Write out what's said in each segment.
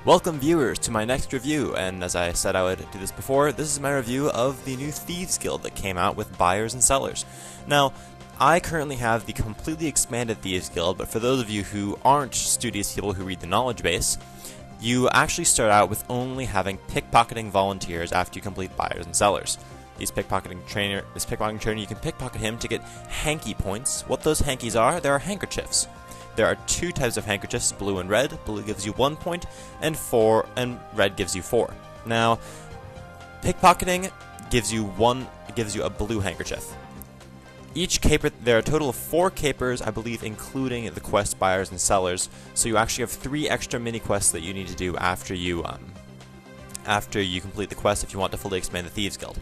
Welcome viewers to my next review, and as I said I would do this before, this is my review of the new Thieves Guild that came out with buyers and sellers. Now, I currently have the completely expanded Thieves Guild, but for those of you who aren't studious people who read the knowledge base, you actually start out with only having pickpocketing volunteers after you complete buyers and sellers. This pickpocketing trainer, you can pickpocket him to get hanky points. What those hankies are, there are handkerchiefs. There are two types of handkerchiefs, blue and red. Blue gives you 1 point, and red gives you 4. Now, pickpocketing gives you a blue handkerchief. Each caper, there are a total of 4 capers, I believe, including the quest buyers and sellers. So you actually have 3 extra mini quests that you need to do after you complete the quest if you want to fully expand the Thieves Guild.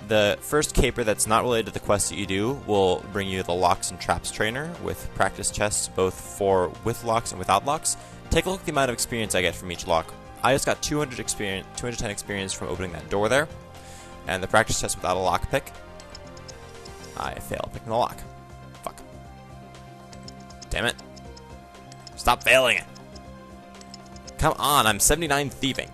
The first caper that's not related to the quest that you do will bring you the Locks and Traps trainer with practice chests both with locks and without locks. Take a look at the amount of experience I get from each lock. I just got 210 experience from opening that door there, and the practice chest without a lock pick. I fail picking the lock. Fuck. Damn it. Stop failing it. Come on, I'm 79 thieving.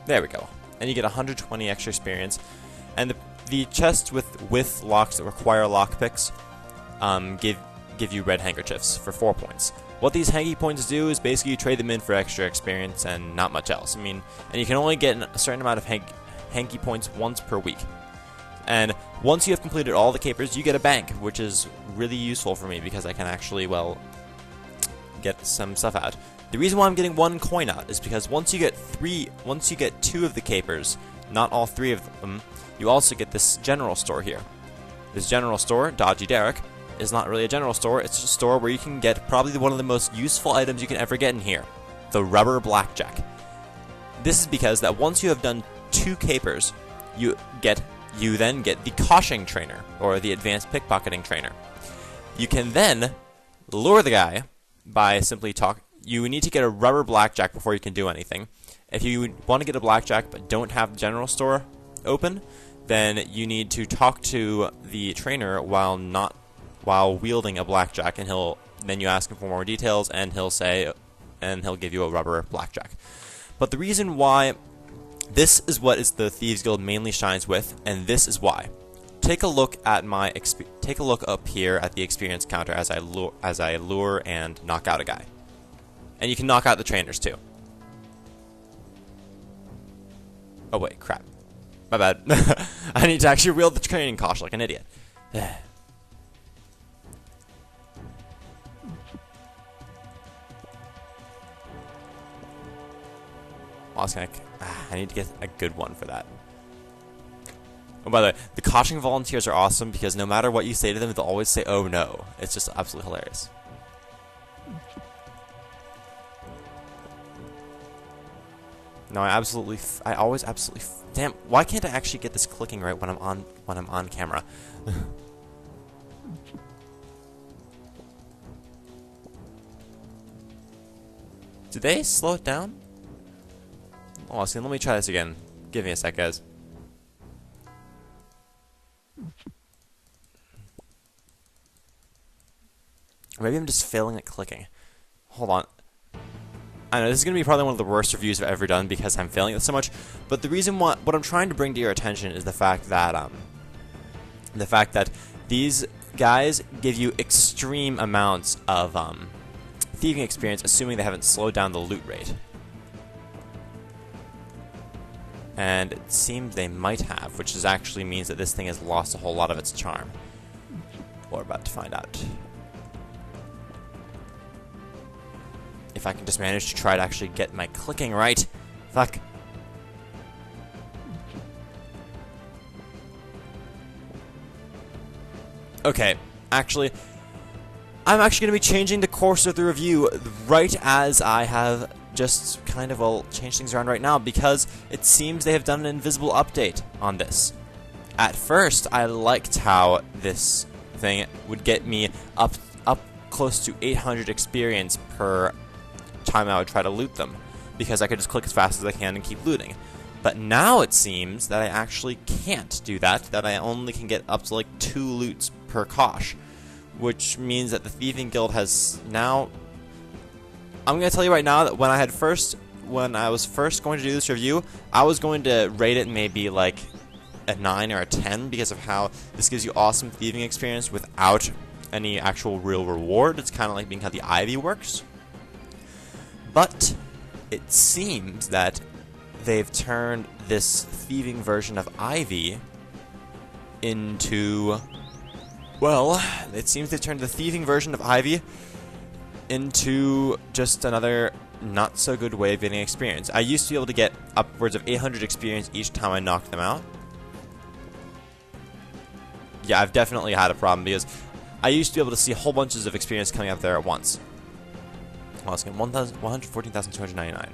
There we go. And you get 120 extra experience. And the chests with locks that require lockpicks give you red handkerchiefs for 4 points. What these hanky points do is basically you trade them in for extra experience and not much else. I mean, and you can only get a certain amount of hanky points once per week. And once you have completed all the capers, you get a bank, which is really useful for me because I can actually, well, get some stuff out. The reason why I'm getting 1 coin out is because once you get 2 of the capers, not all 3 of them, you also get this general store here. This general store, Dodgy Derek, is not really a general store, it's just a store where you can get probably one of the most useful items you can ever get in here, the rubber blackjack. This is because that once you have done 2 capers, you then get the Koshing trainer, or the advanced pickpocketing trainer. You can then lure the guy by simply talking. You need to get a rubber blackjack before you can do anything. If you want to get a blackjack but don't have the general store open, then you need to talk to the trainer while wielding a blackjack, and then you ask him for more details, and he'll give you a rubber blackjack. But the reason why this is what the Thieves Guild mainly shines with, and this is why. Take a look up here at the experience counter as I lure and knock out a guy. And you can knock out the trainers too. Oh wait, crap. My bad. I need to actually wield the training caution like an idiot. I need to get a good one for that. Oh, by the way, the caution volunteers are awesome because no matter what you say to them, they'll always say, "Oh no." It's just absolutely hilarious. No, I always absolutely. Damn, why can't I actually get this clicking right when I'm on camera? Did they slow it down? Oh, see, let me try this again. Give me a sec, guys. Maybe I'm just failing at clicking. Hold on. I know this is going to be probably one of the worst reviews I've ever done because I'm failing it so much, but the reason what I'm trying to bring to your attention is the fact that these guys give you extreme amounts of thieving experience, assuming they haven't slowed down the loot rate. And it seems they might have, which actually means that this thing has lost a whole lot of its charm. We're about to find out. If I can just manage to try to actually get my clicking right. Fuck. Okay, actually, I'm actually going to be changing the course of the review right as I have just kind of, well, changed things around right now because it seems they have done an invisible update on this. At first, I liked how this thing would get me up close to 800 experience per time I would try to loot them, because I could just click as fast as I can and keep looting. But now it seems that I actually can't do that I only can get up to like 2 loots per kosh, which means that the Thieving Guild has now I'm gonna tell you right now that when I was first going to do this review, I was going to rate it maybe like a 9 or a 10 because of how this gives you awesome thieving experience without any actual real reward. It's kind of like being how the Ivy works. But it seems that they've turned this thieving version of Ivy into, well, it seems they've turned the thieving version of Ivy into just another not so good way of getting experience. I used to be able to get upwards of 800 experience each time I knocked them out. Yeah, I've definitely had a problem because I used to be able to see whole bunches of experience coming up there at once. Well, let's get 114,299.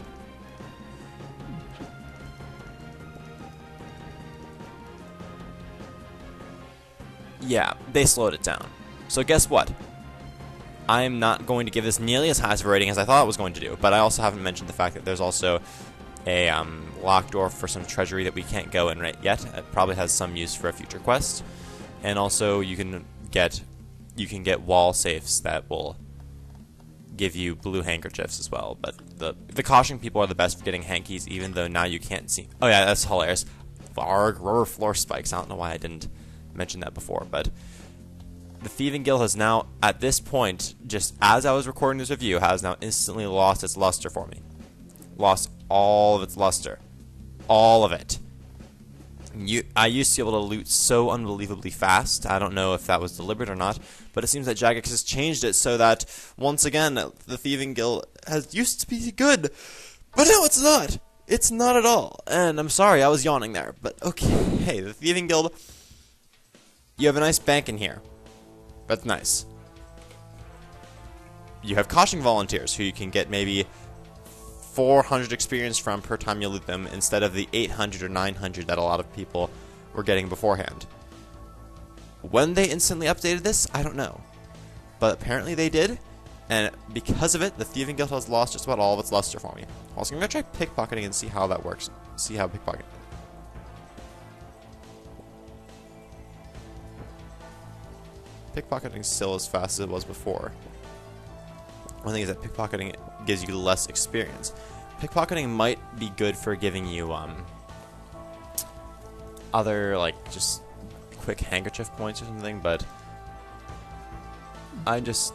Yeah, they slowed it down. So guess what? I'm not going to give this nearly as high of a rating as I thought I was going to do, but I also haven't mentioned the fact that there's also a locked door for some treasury that we can't go in right yet. It probably has some use for a future quest, and also you can get wall safes that will give you blue handkerchiefs as well. But the caution people are the best for getting hankies, even though now you can't see. Oh yeah, that's hilarious. Varg floor spikes. I don't know why I didn't mention that before, but the Thieving Guild has now, at this point, just as I was recording this review, has now instantly lost its luster for me. Lost all of its luster. All of it. I used to be able to loot so unbelievably fast. I don't know if that was deliberate or not, but it seems that Jagex has changed it so that, once again, the Thieving Guild used to be good, but no, it's not. It's not at all. And I'm sorry, I was yawning there, but okay. Hey, the Thieving Guild, you have a nice bank in here. That's nice. You have caution volunteers who you can get maybe 400 experience from per time you loot them instead of the 800 or 900 that a lot of people were getting beforehand. When they instantly updated this, I don't know. But apparently they did, and because of it, the Thieving Guild has lost just about all of its luster for me. Also, I'm going to try pickpocketing and see how that works. See how pickpocketing. Pickpocketing still as fast as it was before. One thing is that pickpocketing gives you less experience. Pickpocketing might be good for giving you other, like, just quick handkerchief points or something, but I just,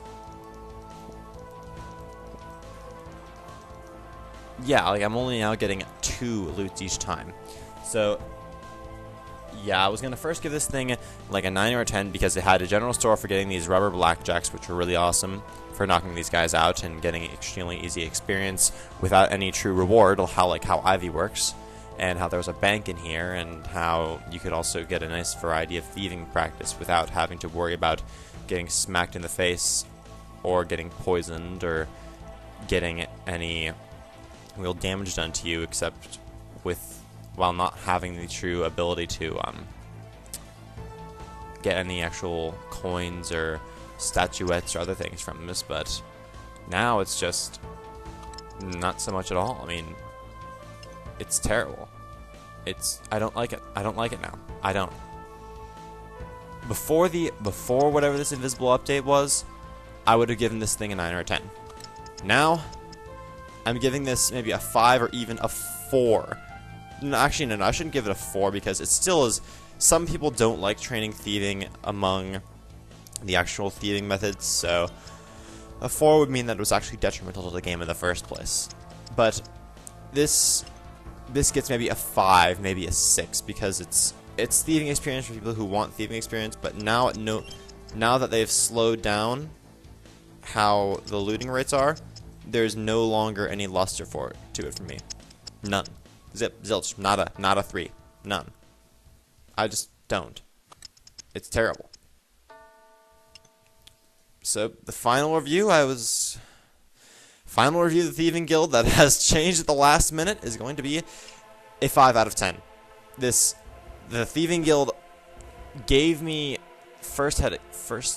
yeah, like, I'm only now getting 2 loots each time. So yeah, I was going to first give this thing like a 9 or a 10 because it had a general store for getting these rubber blackjacks, which were really awesome for knocking these guys out and getting extremely easy experience without any true reward, how Ivy works, and how there was a bank in here, and how you could also get a nice variety of thieving practice without having to worry about getting smacked in the face or getting poisoned or getting any real damage done to you, except while not having the true ability to get any actual coins or statuettes or other things from this. But now it's just not so much at all. I mean, it's terrible. I don't like it. I don't like it now. I don't. Before whatever this invisible update was, I would have given this thing a 9 or a 10. Now, I'm giving this maybe a 5 or even a 4. No, actually, no, I shouldn't give it a 4 because it still is. Some people don't like training thieving among the actual thieving methods, so a 4 would mean that it was actually detrimental to the game in the first place. But this gets maybe a 5, maybe a 6 because it's thieving experience for people who want thieving experience. But now that they've slowed down how the looting rates are, there's no longer any luster to it for me. None. Zip, zilch, nada, not a 3. None. I just don't. It's terrible. So, the final review of the Thieving Guild that has changed at the last minute is going to be a 5 out of 10. The Thieving Guild gave me first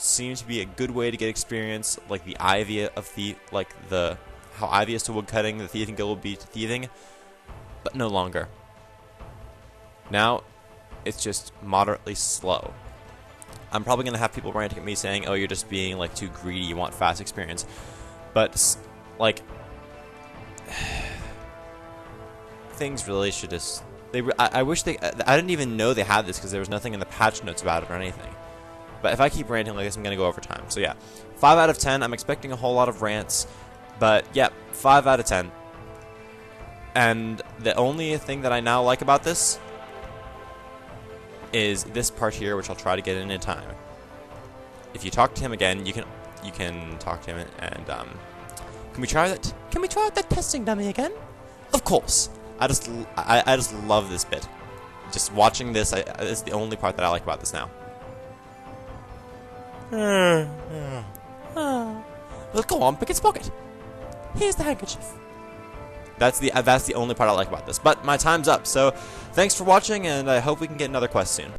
seemed to be a good way to get experience, like the Ivy of how Ivy is to woodcutting, the Thieving Guild will be to thieving. But no longer. Now, it's just moderately slow. I'm probably going to have people ranting at me saying, oh, you're just being, like, too greedy, you want fast experience. But, like, things really should just... I wish they... I didn't even know they had this because there was nothing in the patch notes about it or anything. But if I keep ranting like this, I'm going to go over time. So yeah, 5 out of 10. I'm expecting a whole lot of rants. But yeah, 5 out of 10. And the only thing that I now like about this is this part here, which I'll try to get in time. If you talk to him again, you can talk to him and can we try that? Can we try out that testing dummy again? Of course. I just love this bit. Just watching this, this is the only part that I like about this now. Well, go on, pick its pocket. Here's the handkerchief. That's the only part I like about this. But my time's up, so thanks for watching, and I hope we can get another quest soon.